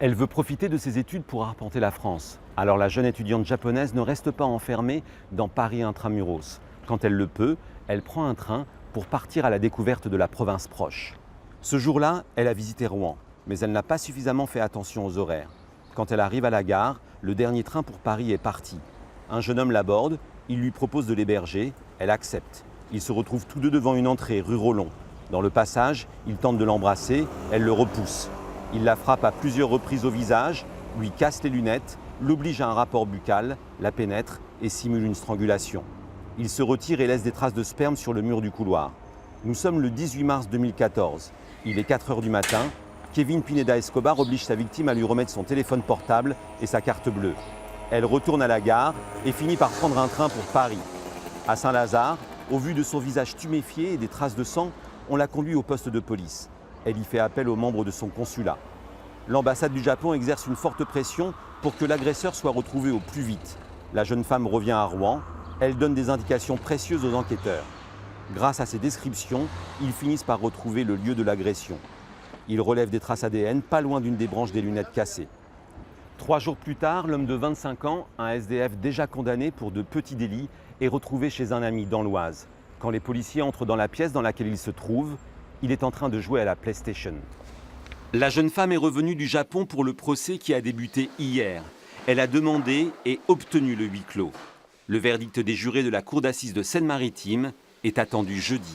Elle veut profiter de ses études pour arpenter la France. Alors la jeune étudiante japonaise ne reste pas enfermée dans Paris intramuros. Quand elle le peut, elle prend un train pour partir à la découverte de la province proche. Ce jour-là, elle a visité Rouen, mais elle n'a pas suffisamment fait attention aux horaires. Quand elle arrive à la gare, le dernier train pour Paris est parti. Un jeune homme l'aborde, il lui propose de l'héberger, elle accepte. Ils se retrouvent tous deux devant une entrée rue Rollon. Dans le passage, il tente de l'embrasser, elle le repousse. Il la frappe à plusieurs reprises au visage, lui casse les lunettes, l'oblige à un rapport buccal, la pénètre et simule une strangulation. Il se retire et laisse des traces de sperme sur le mur du couloir. Nous sommes le 18 mars 2014. Il est 4 h du matin. Kevin Pineda Escobar oblige sa victime à lui remettre son téléphone portable et sa carte bleue. Elle retourne à la gare et finit par prendre un train pour Paris. À Saint-Lazare, au vu de son visage tuméfié et des traces de sang, on la conduit au poste de police. Elle y fait appel aux membres de son consulat. L'ambassade du Japon exerce une forte pression pour que l'agresseur soit retrouvé au plus vite. La jeune femme revient à Rouen. Elle donne des indications précieuses aux enquêteurs. Grâce à ces descriptions, ils finissent par retrouver le lieu de l'agression. Ils relèvent des traces ADN pas loin d'une des branches des lunettes cassées. 3 jours plus tard, l'homme de 25 ans, un SDF déjà condamné pour de petits délits, est retrouvé chez un ami dans l'Oise. Quand les policiers entrent dans la pièce dans laquelle il se trouve, il est en train de jouer à la PlayStation. La jeune femme est revenue du Japon pour le procès qui a débuté hier. Elle a demandé et obtenu le huis clos. Le verdict des jurés de la cour d'assises de Seine-Maritime est attendu jeudi.